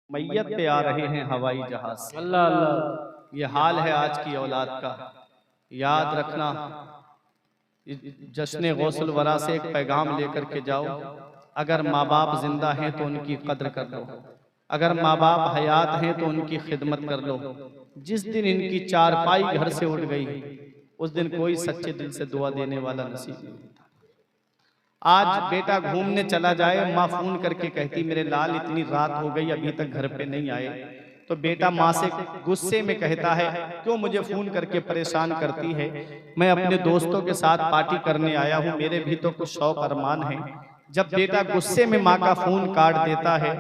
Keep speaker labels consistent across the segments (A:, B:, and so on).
A: मैयत पे आ रहे हैं हवाई जहाज से।
B: अल्लाह अल्लाह।
A: ये हाल है आज की औलाद का। याद रखना, जश्न गौसल वरा से एक पैगाम लेकर के जाओ। अगर माँ बाप जिंदा हैं तो उनकी कद्र कर लो, अगर माँ बाप हयात हैं तो उनकी खिदमत कर लो। जिस दिन इनकी चारपाई घर से उठ गई उस दिन कोई सच्चे दिल से दुआ देने वाला नसीब नहीं था। आज बेटा घूमने चला जाए, माँ फोन करके कहती मेरे लाल इतनी रात हो गई अभी तक घर पे नहीं आए, तो बेटा माँ से गुस्से में कहता है क्यों मुझे फोन करके परेशान करती है, मैं अपने दोस्तों के साथ पार्टी करने आया हूँ, मेरे भी तो कुछ शौक अरमान है। जब बेटा गुस्से में माँ का फोन काट देता है,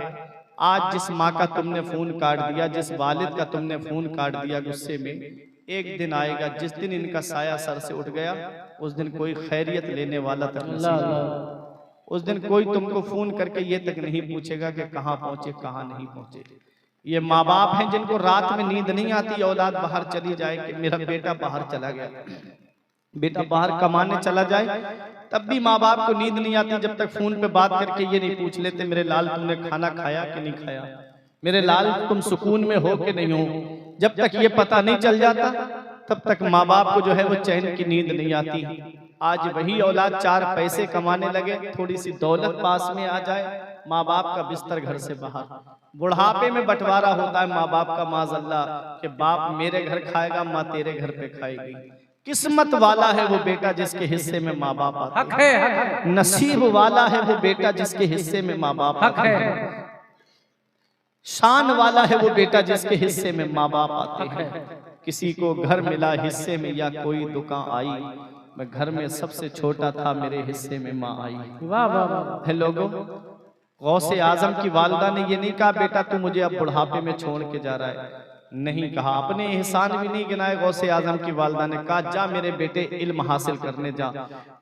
A: आज जिस माँ का तुमने फोन काट दिया, जिस वालिद का तुमने फोन काट दिया गुस्से में, एक दिन आएगा जिस दिन इनका साया सर से उठ गया, उस दिन कोई खैरियत लेने वाला तक नहीं। उस दिन कोई तुमको फोन करके ये तक नहीं पूछेगा कि कहाँ पहुंचे कहाँ नहीं पहुंचे। ये माँ बाप हैं जिनको रात में नींद नहीं आती, औलाद बाहर चली जाए कि मेरा बेटा बाहर चला गया, बेटा बाहर कमाने चला जाए, तब भी माँ बाप को नींद नहीं आती जब तक फोन पे बात करके ये नहीं पूछ लेते मेरे लाल तुमने खाना खाया कि नहीं खाया, मेरे लाल तुम सुकून में हो कि नहीं हो। जब तक ये पता नहीं चल जाता तब तक माँ बाप को जो है वो चैन की नींद नहीं आती। आज वही औलाद चार पैसे कमाने लगे, थोड़ी सी दौलत पास में आ जाए, माँ बाप का बिस्तर घर से बाहर, बुढ़ापे में बंटवारा होता है माँ बाप का माज़अल्लाह कि बाप मेरे घर खाएगा, माँ तेरे घर पे खाएगी। किस्मत वाला है वो बेटा जिसके हिस्से में माँ बाप आते हैं, नसीब वाला है वो बेटा जिसके हिस्से में माँ बाप आते हैं, शान वाला है वो बेटा जिसके हिस्से में माँ बाप आते हैं। किसी को घर मिला हिस्से में या कोई दुकान आई, मैं घर में सबसे छोटा था मेरे हिस्से में माँ आई।
B: वाह वाह वाह।
A: है लोगों, गौसे आजम की वालिदा ने ये नहीं कहा बेटा तू मुझे अब बुढ़ापे में छोड़ के जा रहा है, नहीं कहा, अपने एहसान भी नहीं गिनाए। गौसे आजम की वालिदा ने कहा जा मेरे बेटे इल्म हासिल करने जा।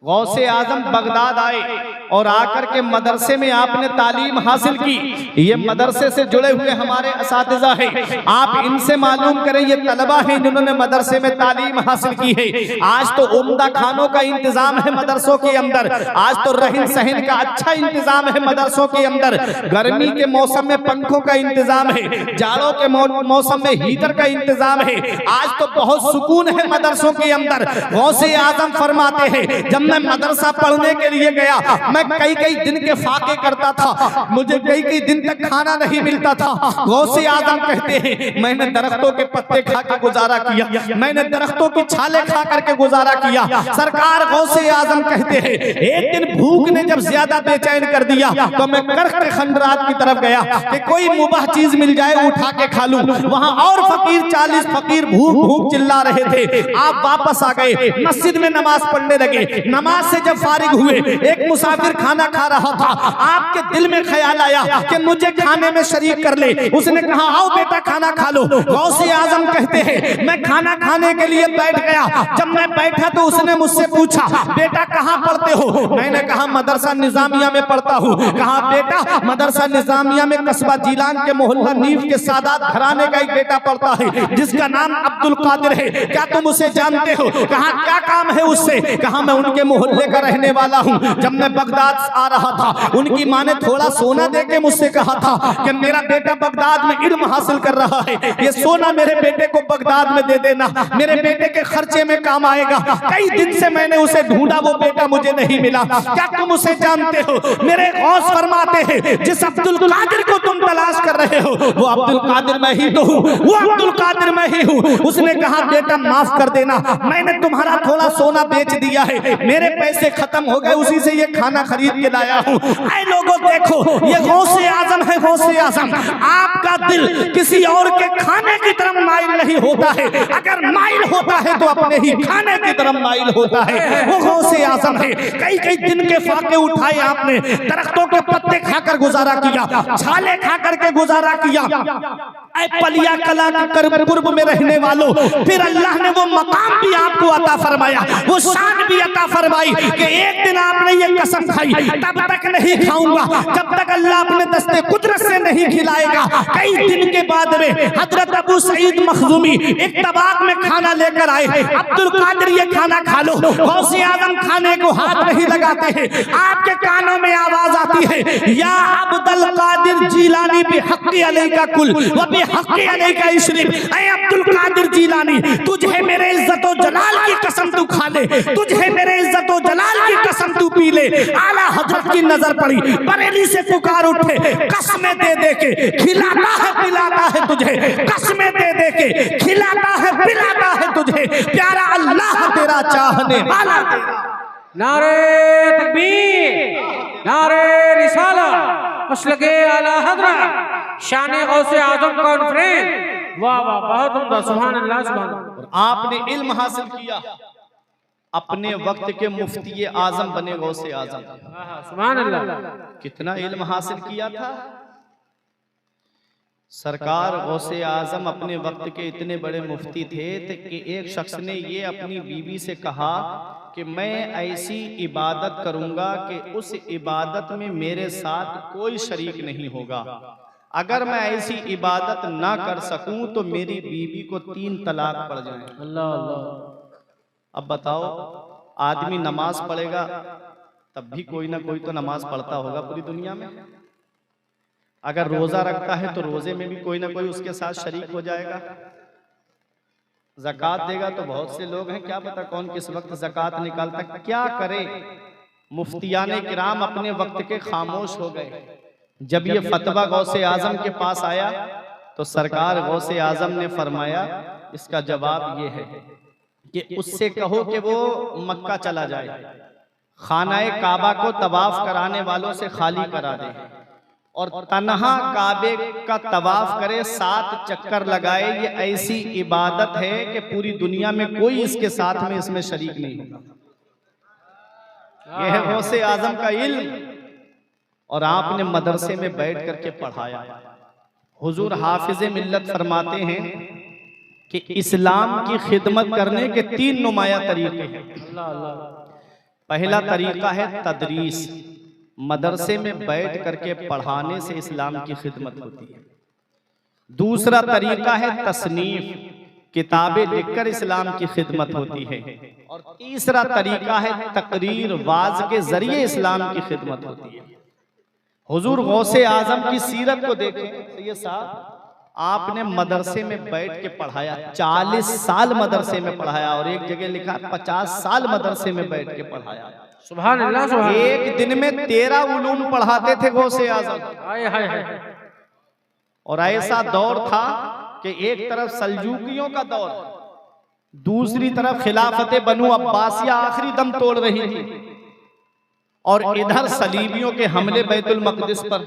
A: गौसे आजम बगदाद आए और आकर के मदरसे में आपने तालीम हासिल की। ये मदरसे से जुड़े हुए हमारे असातिज़ा हैं, आप इनसे मालूम करें, ये तलबा हैं जिन्होंने मदरसे में तालीम हासिल की है। आज तो उम्दा खानों का इंतजाम है मदरसों के अंदर, आज तो रहन सहन का अच्छा इंतजाम है मदरसों के अंदर, गर्मी के मौसम में पंखों का इंतजाम है, जाड़ों के मौसम में हीटर का इंतजाम है, आज तो बहुत सुकून है मदरसों के अंदर। गौसे आजम फरमाते हैं जब मैं मदरसा पढ़ने के लिए गया, मैं कई कई दिन के फाके करता था, मुझे कई कई दिन तक खाना नहीं मिलता था। गौसे आजम कहते हैं मैंने दरख्तों के पत्ते खा के गुजारा किया, मैंने दरख्तों की छाले खा करके गुजारा किया। सरकार गौसे आजम कहते हैं एक दिन भूख ने जब ज्यादा बेचैन कर दिया तो मैं करख्त खंडरात की तरफ गया कि कोई मुबाह चीज मिल जाए उठा के खा लूं। वहां और फकीर 40 फकीर भूख भूख चिल्ला रहे थे। आप वापस आ गए, मस्जिद में नमाज पढ़ने लगे। नमाज से जब फारिग हुए, एक मुसाफिर खाना खा रहा था, आपके दिल में ख्याल आया कि मुझे खाने में शरीक कर ले। उसने कहा आओ बेटा खाना खा लो। गौसे आजम कहते हैं मैं खाना खाने के लिए बैठ गया, जब मैं बैठा तो उसने मुझसे पूछा बेटा कहाँ पढ़ते हो? मैंने कहा मदरसा निजामिया में पढ़ता हूँ। कहा बेटा मदरसा निजामिया में कस्बा जीलान के मोहल्ला नीफ के सादात घराने का एक बेटा पढ़ता है जिसका नाम अब्दुल कादिर है, क्या तुम उसे जानते हो? कहा क्या काम है उससे? कहा मैं उनके मोहल्ले का रहने वाला हूँ। जब मैं बगदाद आ रहा था उनकी माँ ने थोड़ा सोना देके मुझसे कहा था कि मेरा बेटा बगदाद में इल्म हासिल कर रहा है, ये सोना मेरे बेटे को बगदाद में दे देना, मेरे बेटे के खर्चे में काम आएगा। कई दिन से मैंने उसे ढूंढा, वो बेटा मुझे नहीं मिला, क्या तुम उसे जानते हो? मेरे गौस फरमाते हैं जिस अब्दुल कादिर को तुम तलाश कर रहे हो वो अब्दुल कादिर मैं ही तो हूँ, वो अब्दुल कादिर मैं ही हूँ। उसने कहा बेटा माफ कर देना, मैंने तुम्हारा थोड़ा सोना बेच दिया है, मेरे पैसे खत्म हो गए, उसी से ये खाना खरीद के लाया हूँ। ऐ लोगों देखो ये गौसे आजम है, गौसे आजम। आपका दिल किसी और के खाने की तरफ माइल नहीं होता है, अगर माइल होता है तो अपने ही खाने की तरफ माइल होता है, वो गौसे आजम है। कई कई दिन के फाके उठाए आपने, दरख्तों के पत्ते खाकर गुजारा किया, छाले खा करके गुजारा किया। ऐ पलिया करबला के कुर्ब में रहने वालों, फिर अल्लाह ने वो मकाम भी आपको अता फरमाया, वो शान भी अता फरमाई कि एक दिन आपने ये कसम खाई, तब तक नहीं खाऊंगा जब तक अल्लाह अपने दस्ते कुदरत से नहीं खिलाएगा। कई दिन के बाद में हजरत अबू सईद मखजूमी एक तबाक में खाना लेकर आए। अब्दुल कादिर ये खाना खा लो। गौसे आजम खाने को हाथ नहीं लगाते हैं, आपके कानों में आवाज आती है, या अब्दुल कादिर जिलानी भी हक़्क़ी अलैका कुल व भी हक़्क़ी अलैका इशरिब। ऐ अब्दुल कादिर जिलानी, तुझे मेरे इज्जत व जलाल की कसम तू खा ले, तुझे मेरे इज्जत व जलाल की कसम तू पी ले। आला हजरत की नजर पड़ी, बरेली से पुकार उठे, कसमें दे दे के खिलाता है पिलाता है तुझे, कसमें दे दे के खिलाता है पिलाता है तुझे, प्यारा अल्लाह तेरा चाहने वाला तेरा।
B: नारे तकबीर, नारे रिसाला, मसलके आला हज़रत, शान गौसे आज़म कॉन्फ्रेंस। वाह वाह, बहुत उम्दा, सुभान अल्लाह सुभान अल्लाह।
A: आपने इल्म हासिल किया, अपने वक्त के मुफ्ती आजम बने गौसे आजम।
B: सुभान अल्लाह।
A: कितना इल्म हासिल किया था सरकार। गौसे आजम अपने वक्त के इतने बड़े मुफ्ती थे कि एक शख्स ने ये अपनी बीवी से कहा कि मैं ऐसी इबादत करूंगा कि उस इबादत में मेरे साथ कोई शरीक नहीं होगा। अगर मैं ऐसी इबादत ना कर सकूं तो मेरी बीवी को 3 तलाक पड़ जाए।
B: अल्लाह अल्लाह।
A: अब बताओ, आदमी नमाज पढ़ेगा तब भी कोई ना कोई तो नमाज पढ़ता होगा पूरी दुनिया में। अगर रोजा रखता है तो रोजे में भी कोई ना कोई उसके साथ शरीक हो जाएगा। ज़कात देगा तो बहुत से लोग हैं, क्या पता कौन किस वक्त ज़कात निकालता। क्या करे, मुफ्तियाने किराम अपने वक्त के खामोश हो गए। जब ये फतवा गौसे आजम के पास आया तो सरकार गौसे आजम ने फरमाया, इसका जवाब ये है कि उससे कहो कि वो मक्का चला जाए, खानाए काबा को तवाफ कराने वालों से खाली करा दे और तन्हा काबे का तवाफ करे, 7 चक्कर लगाए। ये ऐसी इबादत है कि पूरी दुनिया में कोई इसके साथ में इसमें शरीक नहीं होगा। यह है गौसे आजम का इल्म। और आपने मदरसे में बैठ करके पढ़ाया। हुजूर हाफिज़े मिल्लत फरमाते हैं कि इस्लाम की खिदमत करने के 3 नुमाया तरीके हैं। पहला तरीका है तदरीस, मदरसे में बैठ करके पढ़ाने से इस्लाम की खिदमत होती है। दूसरा तरीका है तसनीफ, किताबें लिखकर इस्लाम की खिदमत होती है। और तीसरा तरीका है तकरीर, वाज के जरिए इस्लाम की खिदमत होती है। हुजूर गौसे आजम की सीरत को देखें सैयद साहब, आपने मदरसे में बैठ के पढ़ाया, 40 साल मदरसे में पढ़ाया और एक जगह लिखा 50 साल मदरसे में बैठ के पढ़ाया।
B: सुभान अल्लाह सुभान।
A: एक दिन में 13 उलूम पढ़ाते थे गौसे आजम।
B: हाय हाय हाय।
A: और ऐसा दौर था कि एक तरफ सल्जूकियों का दौर, दूसरी तरफ खिलाफत बनु अब्बासिया आखिरी दम तोड़ रही थी और इधर सलीबियों के हमले बैतुल मक़दिस पर।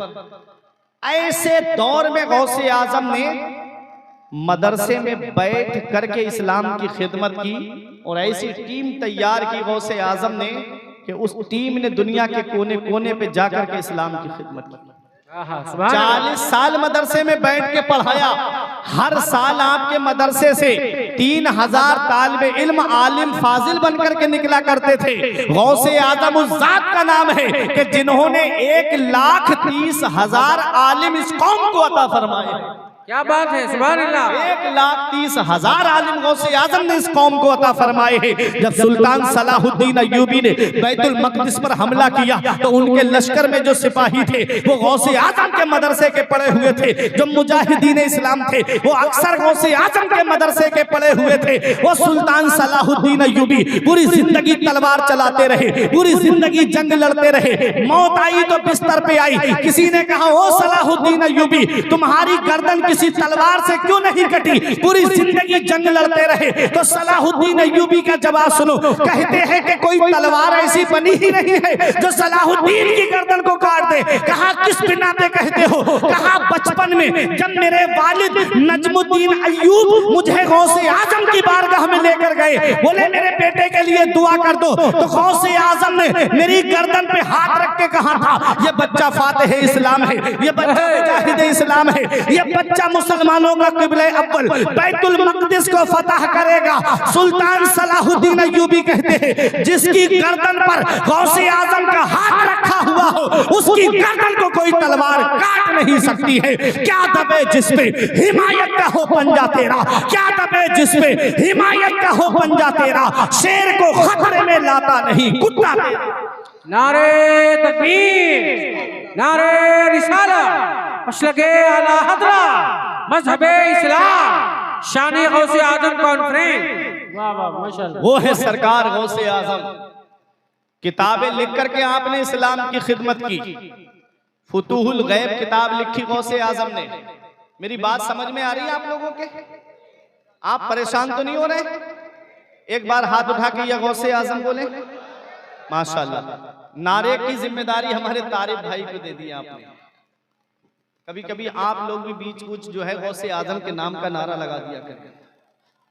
A: ऐसे दौर में गौसे आजम ने मदरसे में बैठ करके इस्लाम की खिदमत की और ऐसी टीम तैयार की गौसे आजम ने कि उस टीम ने दुनिया के कोने कोने पे जाकर के इस्लाम की खिदमत की। 40 साल मदरसे में बैठ के पढ़ाया। हर साल आपके मदरसे से 3000 तालिबे इल्म आलिम फाजिल बनकर के निकला करते थे। गौसे आजम उस जात का नाम है कि जिन्होंने 1,30,000 आलिम इस कौम को अता फरमाए।
B: क्या बात है, सुभान अल्लाह।
A: 1,30,000 आलिम गौसे आजम ने इस कौम को अता फरमाए हैं। जब सुल्तान सलाहुद्दीन अय्यूबी ने बैतुल मक़दिस पर हमला किया तो उनके लश्कर में जो सिपाही थे वो गौसे आजम के मदरसे के पढ़े हुए थे। जो मुजाहिदीन इस्लाम थे वो अक्सर गौसे आजम के मदरसे के पढ़े हुए थे। वो सुल्तान सलाहुद्दीन अय्यूबी पूरी जिंदगी तलवार चलाते रहे, पूरी जिंदगी जंग लड़ते रहे। मौत आई तो बिस्तर पे आई। किसी ने कहा, ओ सलाहुद्दीन अय्यूबी, तुम्हारी गर्दन किसी तलवार से क्यों नहीं कटी? पूरी जिंदगी जंग लड़ते रहे। तो सलाहुद्दीन अय्यूबी का जवाब सुनो। कहते हैं कि कोई तलवार ऐसी बनी ही नहीं है जो सलाहुद्दीन की गर्दन को काट दे। कहा, किस बिना पे कहते हो? कहा, बचपन में जब मेरे वालिद नजमुद्दीन अय्यूब मुझे गौसे आजम की बारगाह में लेकर गए, बोले मेरे बेटे के लिए दुआ कर दो, तो गौसे आजम ने मेरी गर्दन पे हाथ रख के कहा था, ये बच्चा फातिह इस्लाम है, ये बच्चा मुजाहिद इस्लाम है, ये बच्चा मुसलमानों का क़िबला अव्वल बैतुल मक़दिस को फतह करेगा। सुल्तान सलाहुद्दीन अय्यूबी कहते हैं जिसकी गर्दन पर गौसे आजम का हाथ रखा हुआ हो उसकी गर्दन को कोई तलवार काट नहीं सकती है। क्या दबे जिसपे हिमायत का हो पंजा तेरा, क्या दबे जिसपे हिमायत का हो पंजा तेरा, शेर को खतरे में लाता नहीं कुत्ता तेरा।
B: नारे तकबीर, नारे रिसालत, मसलके आला हज़रत, मज़हबे इस्लाम, शान गौसे आजम कॉन्फ्रेंस। वाह वाह माशाअल्लाह।
A: वो है सरकार गौसे आजम। किताबें लिख करके आपने इस्लाम की खिदमत की। फुतूहुल गैब किताब लिखी गौसे आजम ने। मेरी बात समझ में आ रही है आप लोगों के? आप परेशान तो नहीं हो रहे? एक बार हाथ उठा के या गौसे आजम बोले माशाअल्लाह। नारे की जिम्मेदारी हमारे तारिफ भाई को दे दी आपने। कभी कभी आप लोग भी बीच कुछ जो है गौसे आजम के नाम का नारा लगा दिया करें।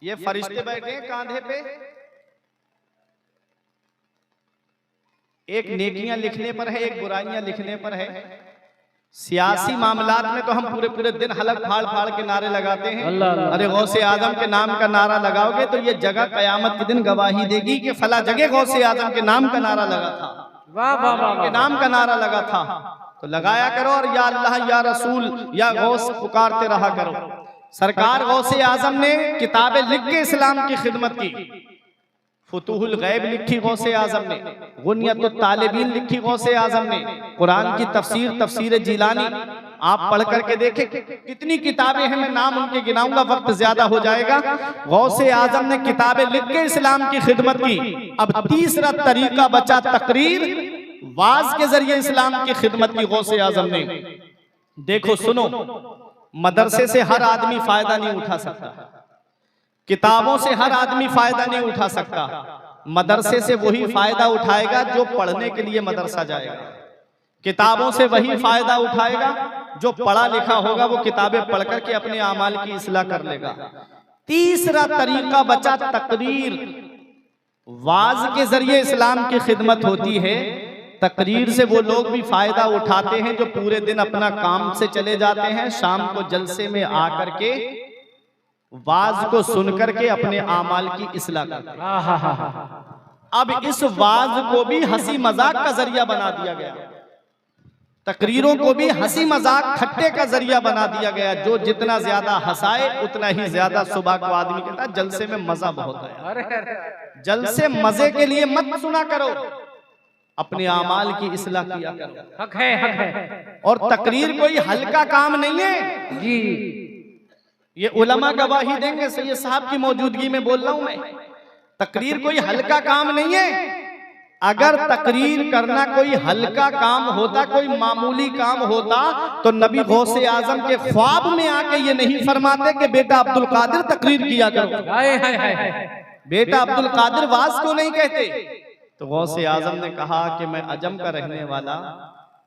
A: ये फरिश्ते बैठे हैं कांधे पे, एक नेकियां लिखने पर है, एक बुराइयां लिखने पर है। सियासी मामलात में तो हम पूरे पूरे दिन हलक फाड़ फाड़ के नारे लगाते हैं। अरे गौसे आजम के नाम का नारा लगाओगे तो ये जगह कयामत के दिन गवाही देगी कि फला जगह गौसे आजम के नाम का नारा लगा था,
B: वाह वाह वाह,
A: के नाम का नारा लगा था। तो लगाया करो और या अल्लाह या रसूल या गौस पुकारते रहा करो। सरकार गौसे आजम ने किताबें लिख के इस्लाम की खिदमत की। फुतूहुल गैब लिखी गौसे आजम ने, गुनियतुत तालिबीन लिखी गौसे आजम ने, कुरान की तफसीर तफसीर जिलानी आप पढ़ करके देखें कितनी किताबें हैं। मैं नाम उनके गिनाऊंगा, वक्त ज्यादा हो जाएगा। गौसे आजम ने किताबें लिख के इस्लाम की खिदमत की। अब तीसरा तरीका बचा तकरीर, वाज के जरिए इस्लाम की खिदमत की गौसे आजम ने। देखो सुनो, मदरसे से हर आदमी फायदा नहीं उठा सकता, किताबों से हर आदमी फायदा नहीं उठा सकता। मदरसे से वही फायदा उठाएगा जो पढ़ने के लिए मदरसा जाएगा। किताबों से वही फायदा उठाएगा जो पढ़ा लिखा होगा, वो किताबें पढ़ करके अपने आमाल की इस्लाह कर लेगा। तीसरा तरीका बचा तकरीर, वाज के जरिए इस्लाम की खिदमत होती है। तकरीर से वो लोग भी फायदा उठाते हैं जो पूरे दिन अपना काम से चले जाते हैं, शाम को जलसे में आकर के वाज को सुन करके अपने आमाल की इस्लाह करते हैं। अब इस वाज को भी हंसी मजाक का जरिया बना दिया गया, तकरीरों को भी हंसी मजाक खट्टे का जरिया बना दिया गया। जो जितना ज्यादा हंसाए उतना ही ज्यादा सुबह को आदमी कहता है जलसे में मजा बहुत है। जलसे मजे के लिए मत सुना करो, अपने आमाल की इस्लाह किया करो।
B: हक है, हक है।
A: और तकरीर कोई हल्का काम नहीं है
B: जी।
A: ये उलमा गवाही देंगे, सैयद साहब की मौजूदगी में बोल रहा हूं मैं। तकरीर कोई हल्का काम नहीं है। अगर तकरीर करना कोई हल्का काम होता, कोई मामूली काम होता, तो नबी गौसे आजम के ख्वाब में आके ये नहीं फरमाते कि बेटा अब्दुल कादिर तकरीर किया करो। बेटा अब्दुल कादिर वाज को नहीं कहते। तो गौसे आजम ने कहा कि मैं अजम का रहने वाला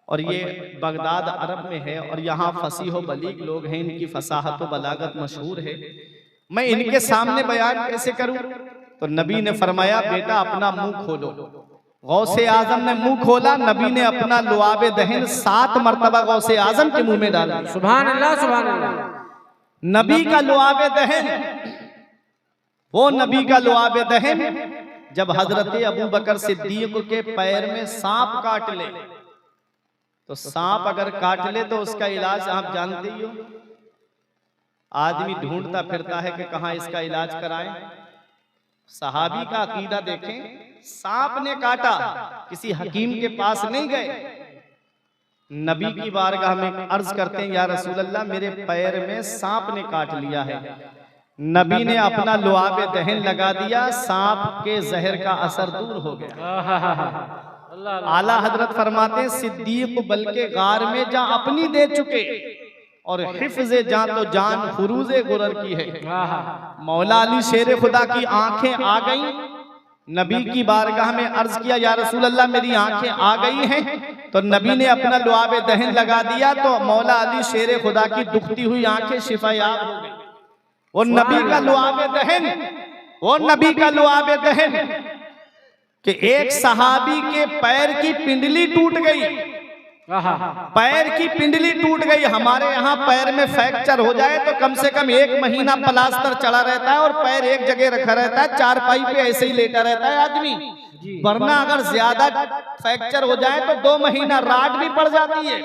A: और ये बगदाद अरब में है और यहाँ फसीह व बलीग लोग हैं, इनकी फसाहत व बलागत मशहूर है, मैं इनके सामने बयान कैसे करूं? तो नबी ने फरमाया बेटा अपना मुंह खोलो। गौसे आजम ने मुंह खोला, नबी ने अपना लुआबे दहन 7 मरतबा गौसे आजम के मुंह में डाला।
B: सुभान अल्लाह, सुभान अल्लाह।
A: नबी का लुआबे दहन, वो नबी का लुआबे दहन जब हजरत अबू बकर सिद्दीक के पैर में सांप काट ले, तो सांप अगर काट ले तो उसका इलाज आप जानते ही हो, आदमी ढूंढता फिरता है कि कहां इसका इलाज कराएं। सहाबी का अकीदा देखें, सांप ने काटा, किसी हकीम के पास नहीं गए, नबी की बारगाह में अर्ज करते हैं या रसूल अल्लाह मेरे पैर में सांप ने काट लिया है। नबी ने अपना लुआबे दहन लगा दिया, सांप के जहर का असर दूर हो गया। आला हजरत फरमाते हैं सिद्दीक बल्कि गार में जा अपनी दे चुके और हिफ्ज़े जान तो जान फुरूज़े गुरर की है। मौला अली शेर खुदा की आंखें आ गईं, नबी की बारगाह में अर्ज किया या रसूल अल्लाह मेरी आंखें आ गई हैं। तो नबी ने अपना लुआब दहन लगा दिया तो मौला अली शेर खुदा की दुखती हुई आंखें शिफायाब हो गई। वो नबी का लुआब दहन, वो नबी का लुआब दहन कि एक सहाबी के पैर की पिंडली टूट गई, पैर की पिंडली टूट गई। हमारे यहाँ पैर में फ्रैक्चर हो जाए तो कम से कम 1 महीना प्लास्टर चढ़ा रहता है और पैर एक जगह रखा रहता है, चारपाई पे ऐसे ही लेटा रहता है आदमी। वरना अगर ज्यादा फ्रैक्चर हो जाए तो 2 महीना राड भी पड़ जाती है।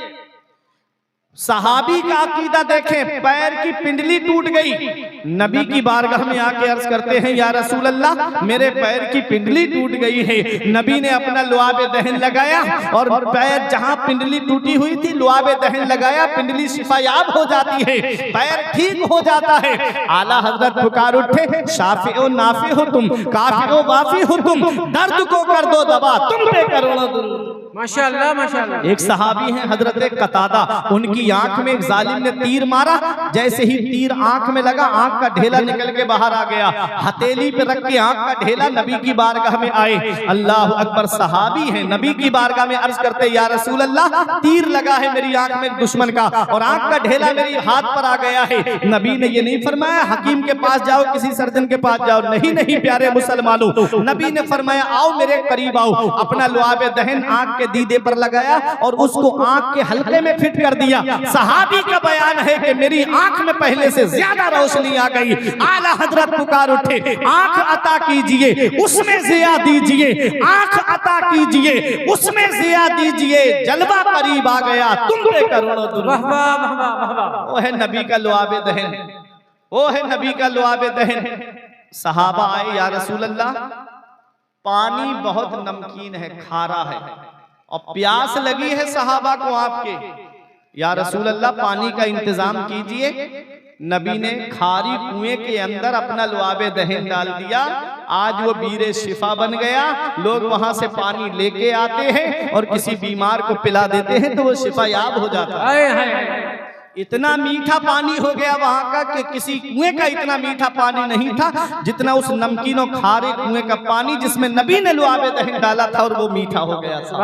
A: सहाबी का अकीदा देखें, पैर की पिंडली टूट गई, नबी की बारगाह में आके अर्ज करते हैं या रसूल अल्लाह मेरे पैर की पिंडली टूट गई है। नबी ने अपना लुआब दहन लगाया और पैर जहां पिंडली टूटी हुई थी लुआब दहन लगाया, पिंडली शिफायाब हो जाती है, पैर ठीक हो जाता है। आला हजरत पुकार उठे, शाफी ओ नाफी हो तुम, काफी ओ वाफी हो तुम, दर्द को कर दो दवा, तुम पे करोड़ों दुरूद।
B: माशाअल्लाह माशाअल्लाह।
A: एक सहाबी हैं हजरत कतादा, उनकी आंख में एक जालिम ने तीर मारा, जैसे ही तीर आंख में लगा आंख का ढेला निकल के बाहर आ गया, हथेली पे रख के आंख का ढेला नबी की बारगाह में आए। अल्लाह अकबर, सहाबी हैं, नबी की बारगाह में अर्ज करते या रसूल अल्लाह तीर लगा है मेरी आंख में दुश्मन का और आंख का ढेला मेरी हाथ पर आ गया है। नबी ने ये नहीं फरमाया हकीम के पास जाओ, किसी सर्जन के पास जाओ, नहीं नहीं प्यारे मुसलमानों, नबी ने फरमाया आओ मेरे करीब आओ। अपना लुआब दहन आंख के दीदे पर लगाया और उसको आंख के हल्के में फिट कर दिया। सहाबी का बयान है कि मेरी आंख में पहले से ज्यादा रोशनी आ गई। आला हजरत पुकार उठे, आंख अता कीजिए उसमें जिया दीजिए, आंख अता कीजिए उसमें जिया दीजिए, जलवा करीब आ गया तुम पे करोड़ों दुरूद। वो है नबी का लुआब दहन, वो है नबी का लुआब दहन। सहाबा आए या रसूल अल्लाह पानी बहुत नमकीन है, खारा है और प्यास लगी है सहाबा को आपके, या रसूल अल्लाह पानी का इंतजाम कीजिए। नबी ने खारी कुएं के अंदर अपना लुआब दहन डाल दिया, आज वो बीरे शिफा बन गया। लोग वहां से पानी लेके आते हैं और किसी बीमार को पिला देते हैं तो वो शिफायाब हो जाता है। इतना मीठा पानी हो गया वहां का कि किसी कुएं का इतना मीठा पानी नहीं था जितना उस नमकीन और खारे कुएं का पानी जिसमें नबी ने लुआब दहन डाला था और वो मीठा हो गया था।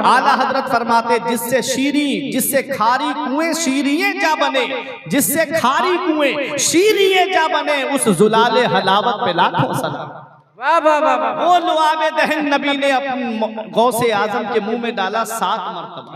A: आला हजरत फरमाते जिससे शीरी, जिससे खारी कुएं शीरिये जा बने, जिससे खारी कुएं शीरिये जा बने, उस जुलाले हलावत पे लाखों सलाम। वो लुआब दहन नबी ने अपने गौसे आजम के मुंह में डाला 7 मरतबा।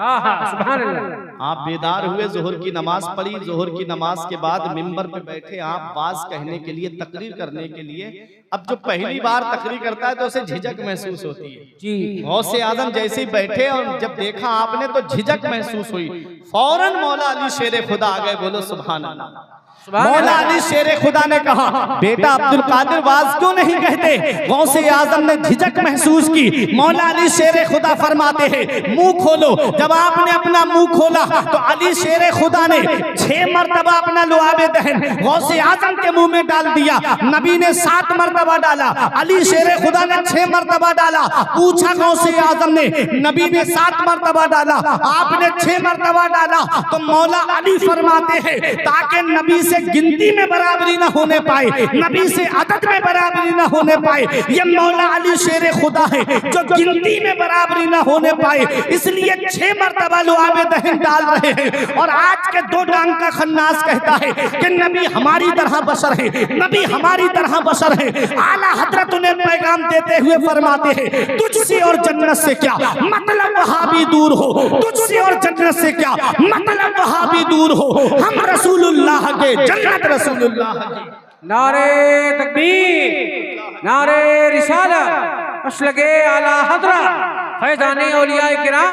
A: सुभान अल्लाह। आप बेदार हुए, जोहर की नमाज पढ़ी, जोहर की नमाज के बाद मिंबर पे बैठे आप बाज कहने के लिए, तकरीर करने के लिए। अब जो पहली बार तकरीर करता है तो उसे झिझक महसूस होती है जी। गौसे आजम जैसे ही बैठे और जब देखा आपने तो झिझक महसूस हुई, फौरन मौला अली शेर खुदा आ गए। बोलो सुभान अल्लाह। मौला अली शेर खुदा ने कहा बेटा अब्दुल कादिर वाज क्यों नहीं कहते? गौसे आजम ने झिझक महसूस की। मौला अली शेर खुदा फरमाते हैं मुंह खोलो। जब आपने अपना मुंह खोला तो अली शेर खुदा ने 6 मरतबा अपना लुआब दहन गौसे आजम के मुंह में डाल दिया। नबी ने 7 मरतबा डाला, अली शेर खुदा ने 6 मरतबा डाला। पूछा गौसे आजम ने, नबी ने 7 मरतबा डाला, आपने 6 मरतबा डाला। तो मौला अली फरमाते हैं ताकि नबी से गिनती में बराबरी न होने पाए, नबी से अदद में बराबरी न होने पाए। ये मौला अली शेर खुदा है जो गिनती में बराबरी न होने पाए, इसलिए 6 मरतबा लुआब दहन डाल रहे हैं। और आज के 2 टांग का खन्नास कहता है कि नबी हमारी तरह बशर है, नबी हमारी तरह बशर है। आला हजरत उन्हें पैगाम देते हुए फरमाते हैं तुझसे और जन्नत से क्या मतलब वहां भी दूर हो, तुझसे और जन्नत से क्या मतलब वहां भी दूर हो, हम रसूलुल्लाह के जन्नत रसूलुल्लाह की।
B: नारे तकबीर, नारे रिसालत, मसलके आला हज़रत फैज़ाने औलिया किराम।